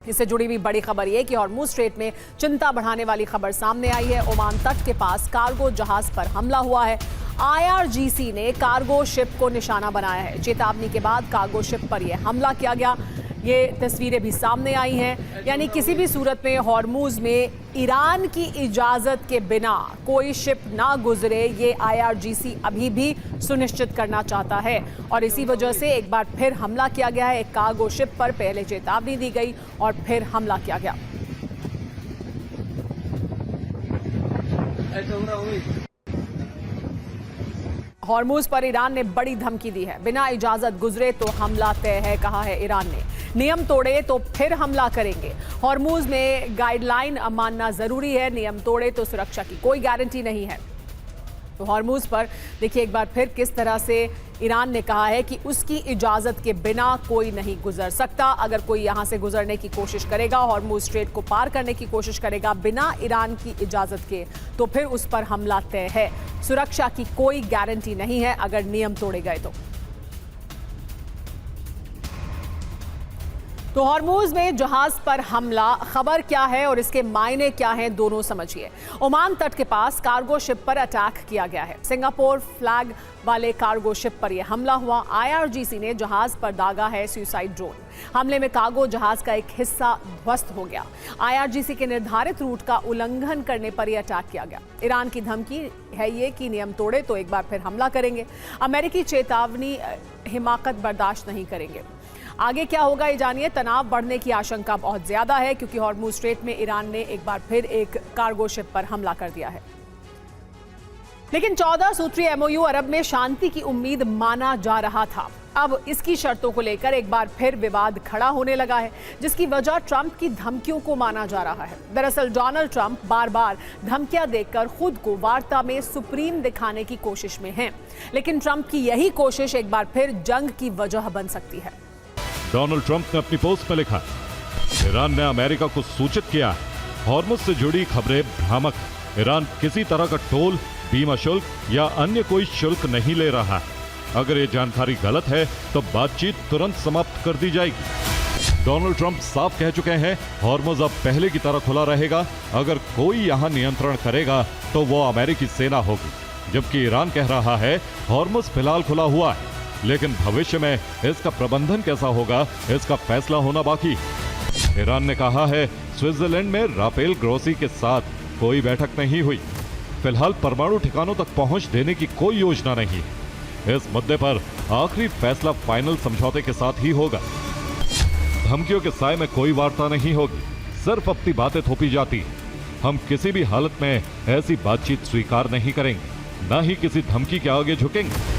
इससे जुड़ी हुई बड़ी खबर यह कि हॉर्मुज स्ट्रेट में चिंता बढ़ाने वाली खबर सामने आई है। ओमान तट के पास कार्गो जहाज पर हमला हुआ है। आईआरजीसी ने कार्गो शिप को निशाना बनाया है। चेतावनी के बाद कार्गो शिप पर यह हमला किया गया। ये तस्वीरें भी सामने आई हैं। यानी किसी भी सूरत में हॉर्मुज में ईरान की इजाजत के बिना कोई शिप ना गुजरे, ये आईआरजीसी अभी भी सुनिश्चित करना चाहता है और इसी वजह से एक बार फिर हमला किया गया है। एक कार्गो शिप पर पहले चेतावनी दी गई और फिर हमला किया गया। हॉर्मुज पर ईरान ने बड़ी धमकी दी है। बिना इजाजत गुजरे तो हमला तय है, कहा है ईरान ने। नियम तोड़े तो फिर हमला करेंगे। हॉर्मुज में गाइडलाइन मानना जरूरी है, नियम तोड़े तो सुरक्षा की कोई गारंटी नहीं है। तो हॉर्मुज पर देखिए एक बार फिर किस तरह से ईरान ने कहा है कि उसकी इजाजत के बिना कोई नहीं गुजर सकता। अगर कोई यहां से गुजरने की कोशिश करेगा, हॉर्मुज स्ट्रेट को पार करने की कोशिश करेगा बिना ईरान की इजाजत के, तो फिर उस पर हमला तय है। सुरक्षा की कोई गारंटी नहीं है अगर नियम तोड़े गए तो हॉर्मुज में जहाज पर हमला, खबर क्या है और इसके मायने क्या हैं, दोनों समझिए। ओमान तट के पास कार्गो शिप पर अटैक किया गया है। सिंगापुर फ्लैग वाले कार्गो शिप पर यह हमला हुआ। आईआरजीसी ने जहाज पर दागा है सुसाइड ड्रोन। हमले में कार्गो जहाज का एक हिस्सा ध्वस्त हो गया। आईआरजीसी के निर्धारित रूट का उल्लंघन करने पर यह अटैक किया गया। ईरान की धमकी है ये कि नियम तोड़े तो एक बार फिर हमला करेंगे। अमेरिकी चेतावनी, हिमाकत बर्दाश्त नहीं करेंगे। आगे क्या होगा ये जानिए। तनाव बढ़ने की आशंका बहुत ज्यादा है क्योंकि हॉर्मुज स्ट्रेट में ईरान ने एक बार फिर एक कार्गो शिप पर हमला कर दिया है। लेकिन 14 सूत्रीय एमओयू अरब में शांति की उम्मीद माना जा रहा था। अब इसकी शर्तों को लेकर एक बार फिर विवाद खड़ा होने लगा है, जिसकी वजह ट्रंप की धमकियों को माना जा रहा है। दरअसल डोनाल्ड ट्रंप बार बार धमकियां देकर खुद को वार्ता में सुप्रीम दिखाने की कोशिश में हैं। लेकिन ट्रंप की यही कोशिश एक बार फिर जंग की वजह बन सकती है। डोनाल्ड ट्रंप ने अपनी पोस्ट में लिखा, ईरान ने अमेरिका को सूचित किया है, हॉर्मुज से जुड़ी खबरें भ्रामक। ईरान किसी तरह का टोल, बीमा शुल्क या अन्य कोई शुल्क नहीं ले रहा है। अगर ये जानकारी गलत है तो बातचीत तुरंत समाप्त कर दी जाएगी। डोनाल्ड ट्रंप साफ कह चुके हैं, हॉर्मुज अब पहले की तरह खुला रहेगा। अगर कोई यहाँ नियंत्रण करेगा तो वो अमेरिकी सेना होगी। जबकि ईरान कह रहा है, हॉर्मुज फिलहाल खुला हुआ है, लेकिन भविष्य में इसका प्रबंधन कैसा होगा, इसका फैसला होना बाकी। ईरान ने कहा है, स्विट्जरलैंड में राफेल ग्रोसी के साथ कोई बैठक नहीं हुई। फिलहाल परमाणु ठिकानों तक पहुंच देने की कोई योजना नहीं है। इस मुद्दे पर आखिरी फैसला फाइनल समझौते के साथ ही होगा। धमकियों के साए में कोई वार्ता नहीं होगी, सिर्फ अपनी बातें थोपी जाती। हम किसी भी हालत में ऐसी बातचीत स्वीकार नहीं करेंगे, न ही किसी धमकी के आगे झुकेंगे।